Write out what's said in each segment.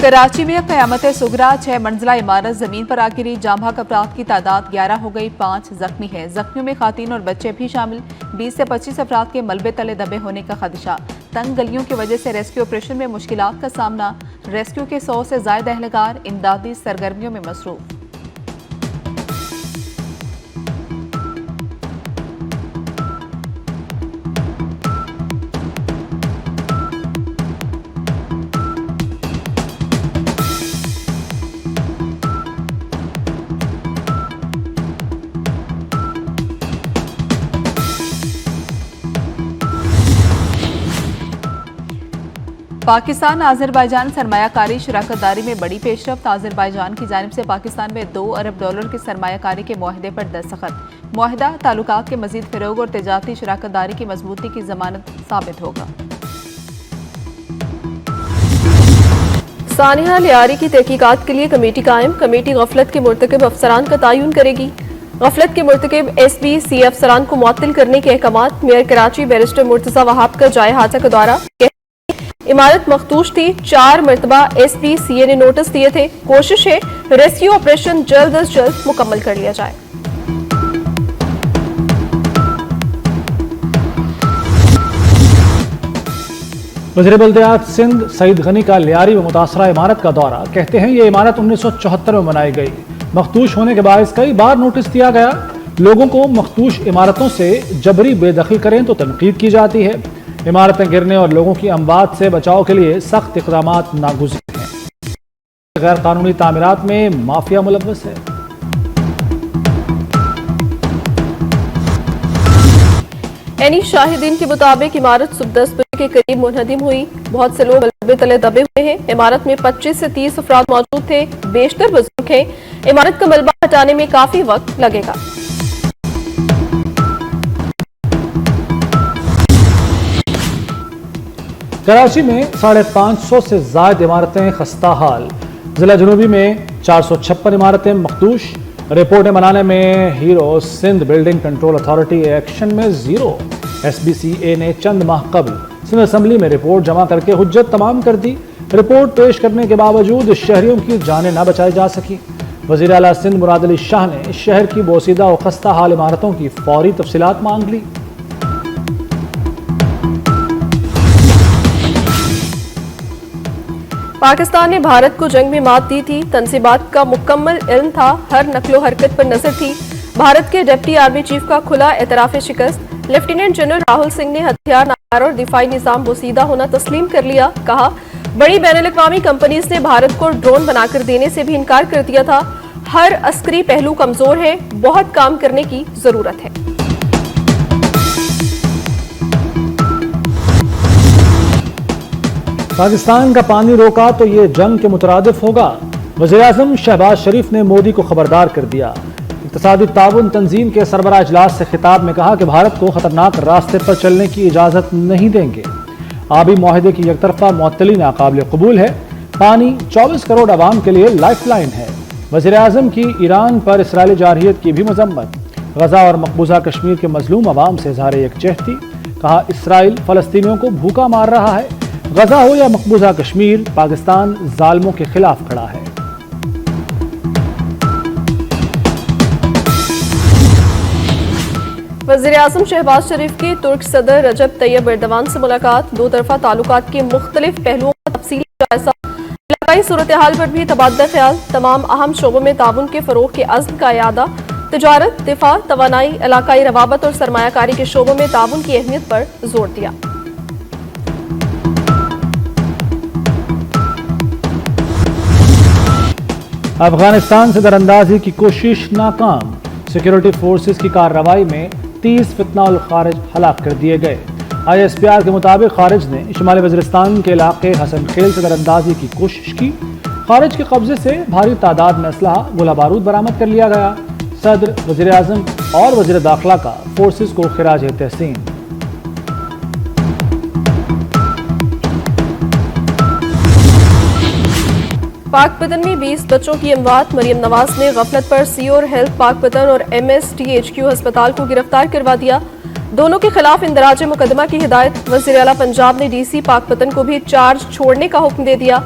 कराची में क़यामत सुगरा 6 मंजिला इमारत जमीन पर आ गिरी। जाम हक अफराद की तादाद 11 हो गई, 5 जख्मी है। जख्मियों में खातीन और बच्चे भी शामिल। 20 से 25 अफराद के मलबे तले दबे होने का खदशा। तंग गलियों की वजह से रेस्क्यू ऑपरेशन में मुश्किलात का सामना। रेस्क्यू के 100 से ज्यादा एहलकार इमदादी सरगर्मियों में मसरूफ। पाकिस्तान आज़रबाईजान सरमायाकारी शराकतदारी में बड़ी पेशरफ्त। आज़रबाईजान की जानिब से पाकिस्तान में $2 अरब की सरमायाकारी के मुआहदे पर दस्तखत। मुआहदा ताल्लुकात के मजीद फ़रोग और तिजारती शराकतदारी की मजबूती की जमानत साबित होगा। सानिया लियारी की तहकीकात के लिए कमेटी कायम। कमेटी गफलत के मुर्तकिब अफसरान का तयन करेगी। गफलत के मुर्तकिब SB-C अफसरान को मुअत्तल करने के अहकामात। मेयर कराची बैरिस्टर मुर्तजा वहाब का जाए हादसा का दौरा। इमारत मखदूश थी, 4 मरतबा SB-CA ने नोटिस दिए थे। कोशिश है रेस्क्यू ऑपरेशन जल्द अज जल्द मुकम्मल कर लिया जाए। वज़ीर बल्दियात सिंध सईद गनी का लियारी व मुतासरा इमारत का दौरा। कहते हैं ये इमारत 1974 में बनाई गई। मखदूश होने के बायस कई बार नोटिस दिया गया। लोगों को मखदूश इमारतों से जबरी बेदखल करें तो तनकीद की जाती है। इमारतें गिरने और लोगों की अमवात से बचाव के लिए सख्त इक़दामात नागुज़ीर हैं। गैर कानूनी तामीरात में माफिया मुलव्वस है। एनी शाहिदीन के मुताबिक इमारत सुबह 10 बजे के करीब मुनहदिम हुई। बहुत से लोग मलबे तले दबे हुए हैं। इमारत में 25 से 30 अफराद मौजूद थे, बेशतर बुजुर्ग हैं। इमारत का मलबा हटाने में काफी वक्त लगेगा। कराची में 550 से ज्यादा इमारतें खस्ता हाल। जिला जनूबी में 456 इमारतें मखदूश। रिपोर्टें बनाने में hero Sindh building control authority action में 0। SB-CA ने चंद माह कबल सिंध असम्बली में रिपोर्ट जमा करके हुज्जत तमाम कर दी। रिपोर्ट पेश करने के बावजूद शहरियों की जानें न बचाई जा सकी। वज़ीर आला सिंध मुराद अली शाह ने शहर की बोसीदा और खस्ता हाल इमारतों की फौरी तफसीलात मांग ली। पाकिस्तान ने भारत को जंग में मात दी थी। तंसीबात का मुकम्मल इल्म था, हर नकलो हरकत पर नजर थी। भारत के डिप्टी आर्मी चीफ का खुला एतराफ़ शिकस्त। लेफ्टिनेंट जनरल राहुल सिंह ने हथियार नार और दिफाई निज़ाम बोसीदा होना तस्लीम कर लिया। कहा बड़ी बैनुल-अक़वामी कंपनीज ने भारत को ड्रोन बनाकर देने से भी इनकार कर दिया था। हर अस्करी पहलू कमजोर है, बहुत काम करने की जरूरत है। पाकिस्तान का पानी रोका तो ये जंग के मुतरादिफ होगा। वज़ीर-ए-आज़म शहबाज शरीफ ने मोदी को खबरदार कर दिया। इक़्तिसादी ताउन तंजीम के सरबराह इजलास से खिताब में कहा कि भारत को खतरनाक रास्ते पर चलने की इजाज़त नहीं देंगे। आबी मुआहदे की एकतरफा मुअत्तली नाकाबिल कबूल है। पानी 24 करोड़ अवाम के लिए लाइफ लाइन है। वज़ीर-ए-आज़म की ईरान पर इसराइली जारहियत की भी मजम्मत। गजा और मकबूजा कश्मीर के मजलूम अवाम से इज़हार यकजहती। कहा इसराइल फ़लस्तीनियों को भूखा मार रहा है। गजा हो या मकबूजा कश्मीर, पाकिस्तान जालिमों के खिलाफ खड़ा है। वज़ीर-ए-आज़म शहबाज शरीफ की तुर्क सदर रजब तैयब एर्दोगान से मुलाकात। दो तरफा ताल्लुकात के मुख्तलिफ पहलुओं का तफसीली जायजा। इलाकाई सूरत हाल पर भी तबादला ख्याल। तमाम अहम शोबों में ताउन के फरोग के अज़्म का इयादा। तिजारत, दिफा, तवानाई, इलाकाई रवाबत और सरमायाकारी के शोबों में ताउन की अहमियत पर जोर दिया। अफगानिस्तान से दरअंदाजी की कोशिश नाकाम। सिक्योरिटी फोर्सेस की कार्रवाई में 30 फितना खारिज हलाक कर दिए गए। ISPR के मुताबिक खारिज ने शुमाली वज़ीरिस्तान के इलाके हसन खेल से दरअंदाजी की कोशिश की। खारिज के कब्जे से भारी तादाद में असलहा, गोला बारूद बरामद कर लिया गया। सदर, वज़ीर-ए-आज़म और वज़ीर दाखिला का फोर्सेस को खिराज तहसीन। पाकपतन में 20 बच्चों की अमवात। मरियम नवाज ने गफलत पर सियोर हेल्थ पाकपतन और MSTHQ अस्पताल को गिरफ्तार करवा दिया। दोनों के खिलाफ इंदराज मुकदमा की हिदायत। वज़ीर आला पंजाब ने DC पाकपतन को भी चार्ज छोड़ने का हुक्म दे दिया।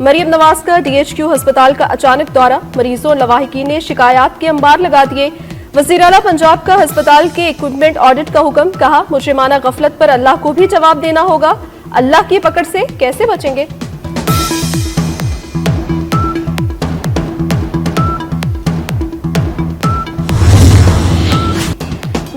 मरियम नवाज का DHQ अस्पताल का अचानक दौरा, मरीजों और लवाहिकीन ने शिकायत के अंबार लगा दिए। वज़ीर आला पंजाब का अस्पताल के इक्विपमेंट ऑडिट का हुक्म, कहा मुजरिमाना गफलत पर अल्लाह को भी जवाब देना होगा, अल्लाह की पकड़ से कैसे बचेंगे।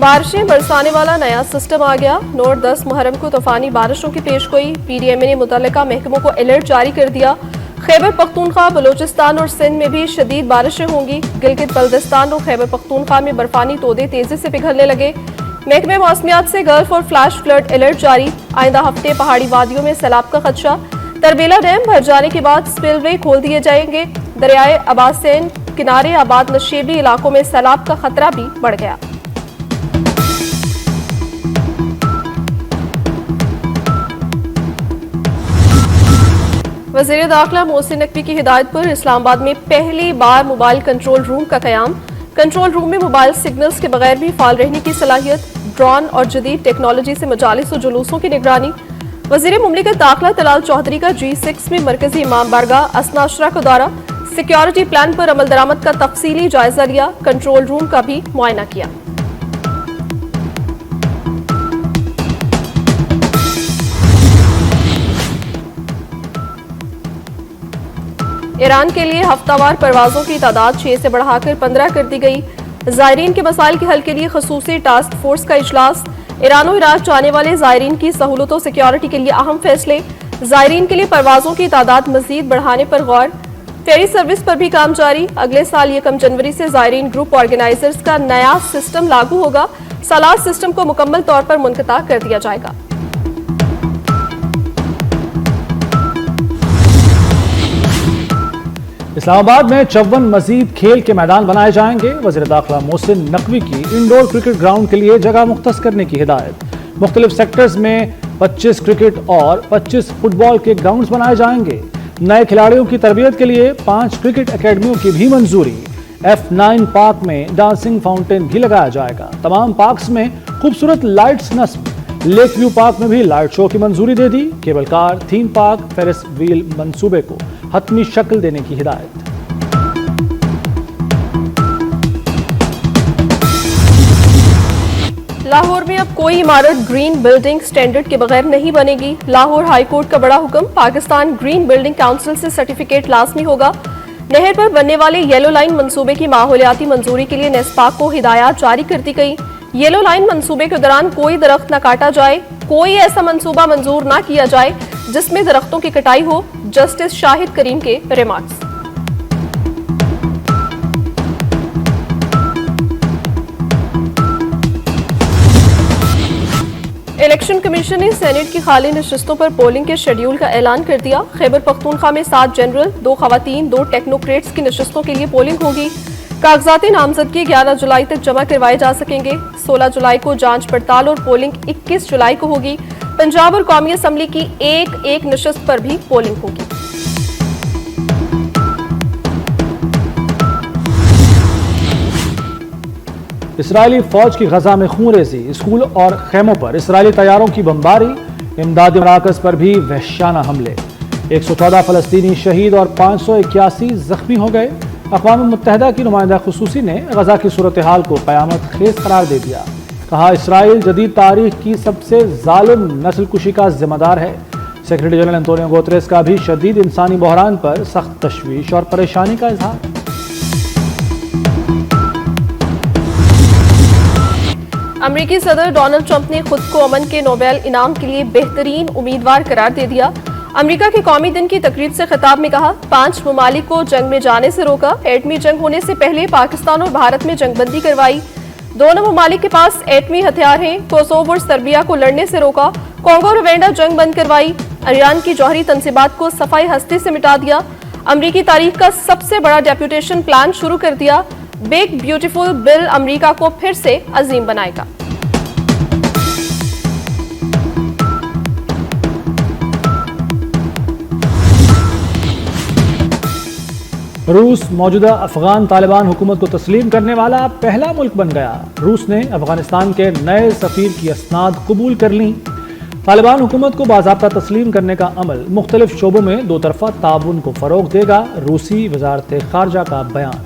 बारिशें बरसाने वाला नया सिस्टम आ गया। नोट 10 मुहर्रम को तूफानी बारिशों की पेशगोई, PDMA ने मुतल्लिका महकमों को अलर्ट जारी कर दिया। खैबर पख्तूनख्वा, बलोचिस्तान और सिंध में भी शदीद बारिशें होंगी। गिलगित बल्दिस्तान और खैबर पख्तूनख्वा में बर्फानी तोदे तेजी से पिघलने लगे। महकमे मौसमियात से गल्फ और फ्लैश फ्लड अलर्ट जारी। आइंदा हफ्ते पहाड़ी वादियों में सैलाब का खदशा। तरबेला डैम भर जाने के बाद स्पिलवे खोल दिए जाएंगे। दरियाए अबासैन किनारे आबाद नशेबी इलाकों में सैलाब का खतरा भी बढ़ गया। वज़ीर दाखिला मोहसिन नकवी की हिदायत पर इस्लामाबाद में पहली बार मोबाइल कंट्रोल रूम का क़याम। कंट्रोल रूम में मोबाइल सिग्नल्स के बगैर भी फाल रहने की सलाहियत, ड्रोन और जदीद टेक्नोलॉजी से मजालिस और जुलूसों की निगरानी। वज़ीर मुमलिकत दाखिला तलाल चौधरी का G6 में मरकजी इमाम बारगाह असनाशरा का दौरा, सिक्योरिटी प्लान पर अमल दरामद का तफसीली जायजा लिया, कंट्रोल रूम का भी मुआयना किया। ईरान के लिए हफ्तावार परवाजों की तादाद 6 से बढ़ाकर 15 कर दी गई। ज़ायरीन के मसाइल के हल के लिए खसूसी टास्क फोर्स का इजलास। ईरान और इराक जाने वाले ज़ायरीन की सहूलतों सिक्योरिटी के लिए अहम फैसले। ज़ायरीन के लिए परवाजों की तादाद मजीद बढ़ाने पर गौर। फेरी सर्विस पर भी काम जारी। अगले साल 1 जनवरी से ज़ायरीन ग्रुप ऑर्गेनाइजर्स का नया सिस्टम लागू होगा। सालार सिस्टम को मुकम्मल तौर पर मुनक़ता कर दिया जाएगा। इस्लामाबाद में 54 मजीद खेल के मैदान बनाए जाएंगे। वज़ीर दाखिला मोहसिन नकवी की इंडोर क्रिकेट ग्राउंड के लिए जगह मुख्तस करने की हिदायत। मुख्तलिफ सेक्टर्स में 25 क्रिकेट और 25 फुटबॉल के ग्राउंड्स बनाए जाएंगे। नए खिलाड़ियों की तरबियत के लिए 5 क्रिकेट अकेडमियों की भी मंजूरी। F9 पार्क में डांसिंग फाउंटेन भी लगाया जाएगा। तमाम पार्क्स में खूबसूरत लाइट्स नस्ब। लेक व्यू पार्क में भी लाइट शो की मंजूरी दे दी। Cable car, theme park, ferris wheel मंसूबे को हतमी शक्ल देने की हिदायत। लाहौर में अब कोई इमारत ग्रीन बिल्डिंग स्टैंडर्ड के बगैर नहीं बनेगी। लाहौर हाई कोर्ट का बड़ा हुक्म, पाकिस्तान ग्रीन बिल्डिंग काउंसिल से सर्टिफिकेट लाजमी होगा। नहर पर बनने वाले येलो लाइन मंसूबे की माहौलियाती मंजूरी के लिए नेस्पाक को हिदायत जारी कर दी गई। येलो लाइन मंसूबे के दौरान कोई दरख्त न काटा जाए, कोई ऐसा मंसूबा मंजूर न किया जाए जिसमें दरख्तों की कटाई हो। जस्टिस शाहिद करीम के रिमार्क्स। इलेक्शन कमीशन ने सेनेट की खाली नशिस्तों पर पोलिंग के शेड्यूल का ऐलान कर दिया। खैबर पख्तूनख्वा में 7 जनरल, 2 खवातीन, 2 टेक्नोक्रेट्स की नशिस्तों के लिए पोलिंग होगी। कागजात नामजदगी 11 जुलाई तक जमा करवाए जा सकेंगे। 16 जुलाई को जांच पड़ताल और पोलिंग 21 जुलाई को होगी। पंजाब और कौमी असम्बली की एक नशिस्त पर भी पोलिंग होगी। इसराइली फौज की गजा में खूनरेजी, स्कूल और खेमों पर इसराइली तैयारों की बमबारी, इमदादी मराकज पर भी वहशाना हमले। 114 फलस्तीनी शहीद और 581 जख्मी हो गए। अक़वाम मुत्तहिदा की नुमाइंदा खुसूसी ने गजा की सूरत हाल को क़यामत खेज करार दे दिया। कहा इसराइल जदीद तारीख की सबसे जालिम नस्ल कुशी का जिम्मेदार है। सेक्रेटरी जनरल एंटोनियो गुतेरेस का भी शदीद इंसानी बहरान पर सख्त तशवीश और परेशानी का इजहार। अमेरिकी सदर डोनाल्ड ट्रंप ने खुद को अमन के नोबेल इनाम के लिए बेहतरीन उम्मीदवार करार दे दिया। अमेरिका के कौमी दिन की तकरीब से खिताब में कहा, 5 ममालिक को जंग में जाने से रोका। एटमी जंग होने से पहले पाकिस्तान और भारत में जंगबंदी करवाई। दोनों ममालिक के पास एटमी हथियार हैं। कोसोवो और सर्बिया को लड़ने से रोका। कांगो रवांडा जंग बंद करवाई। ईरान की जौहरी तंसीबात को सफाई हस्ती से मिटा दिया। अमेरिकी तारीख का सबसे बड़ा डेप्यूटेशन प्लान शुरू कर दिया। बिग ब्यूटीफुल बिल अमेरिका को फिर से अजीम बनाएगा। रूस मौजूदा अफगान तालिबान हुकूमत को तस्लीम करने वाला पहला मुल्क बन गया। रूस ने अफगानिस्तान के नए सफीर की असनाद कबूल कर ली। तालिबान हुकूमत को बाज़ाब्ता तस्लीम करने का अमल मुख्तलिफ शोबों में दो तरफा ताउन को फ़रोग़ देगा, रूसी वज़ारत ख़ारजा का बयान।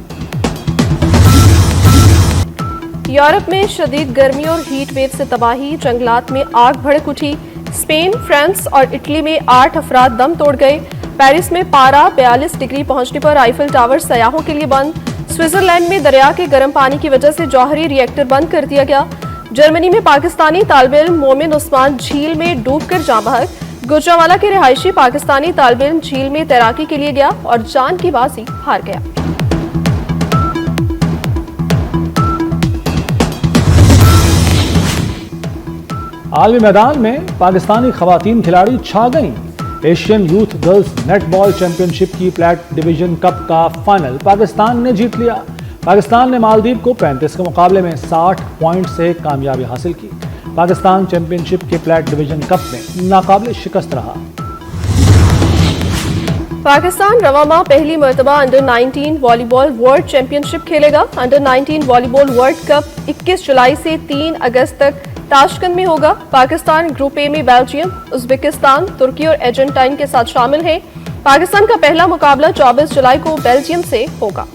यूरोप में शदीद गर्मी और हीट वेव से तबाही, जंगलात में आग भड़क उठी। स्पेन, फ्रांस और इटली में 8 अफराद दम तोड़ गए। पेरिस में पारा 42 डिग्री पहुंचने पर आईफल टावर सयाहों के लिए बंद। स्विट्जरलैंड में दरिया के गर्म पानी की वजह से जौहरी रिएक्टर बंद कर दिया गया। जर्मनी में पाकिस्तानी तालिब-इल्म मोमिन उस्मान झील में डूबकर जाँ बहक। गुजरांवाला के रिहायशी पाकिस्तानी तालिब-इल्म झील में तैराकी के लिए गया और जान की बाजी हार गया। आलमी मैदान में पाकिस्तानी खवातीन खिलाड़ी छा गईं। Asian youth girls netball championship की फ्लैट डिवीजन कप का फाइनल पाकिस्तान ने जीत लिया। पाकिस्तान ने मालदीव को 35 के मुकाबले में 60 पॉइंट से कामयाबी हासिल की। पाकिस्तान चैंपियनशिप के फ्लैट डिवीजन कप में नाकाबिल शिकस्त रहा। पाकिस्तान रवामा पहली मरतबा अंडर 19 वॉलीबॉल वर्ल्ड चैंपियनशिप खेलेगा। अंडर 19 वॉलीबॉल वर्ल्ड कप 21 जुलाई से 3 अगस्त तक ताशकंद में होगा। पाकिस्तान ग्रुप ए में बेल्जियम, उज्बेकिस्तान, तुर्की और अर्जेंटीना के साथ शामिल है। पाकिस्तान का पहला मुकाबला 24 जुलाई को बेल्जियम से होगा।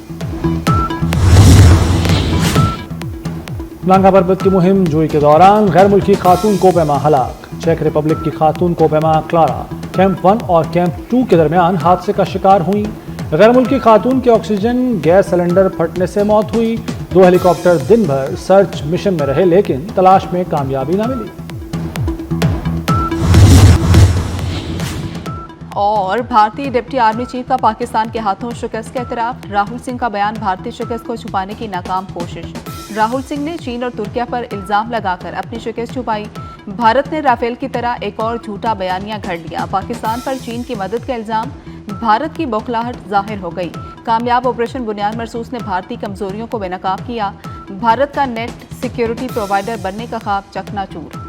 नांगा पर्वत की मुहिम जोई के दौरान गैर मुल्की खातून कोपेमा हलाक। चेक रिपब्लिक की खातून कोपेमा क्लारा कैंप 1 और कैंप 2 के दरमियान हादसे का शिकार हुई। गैर मुल्की खातून के ऑक्सीजन गैस सिलेंडर फटने से मौत हुई। 2 हेलीकॉप्टर दिन भर सर्च मिशन में रहे लेकिन तलाश में कामयाबी न मिली। और भारतीय डिप्टी आर्मी चीफ का पाकिस्तान के हाथों शिकस्त का एतराफ। राहुल सिंह का बयान भारतीय शिकस्त को छुपाने की नाकाम कोशिश। राहुल सिंह ने चीन और तुर्की पर इल्जाम लगाकर अपनी शिकस्त छुपाई। भारत ने राफेल की तरह एक और झूठा बयानिया घड़ लिया। पाकिस्तान पर चीन की मदद का इल्जाम। भारत की बौखलाहट जाहिर हो गई। कामयाब ऑपरेशन बुनियाद मरसूस ने भारतीय कमजोरियों को बेनकाब किया। भारत का नेट सिक्योरिटी प्रोवाइडर बनने का ख्वाब चकनाचूर।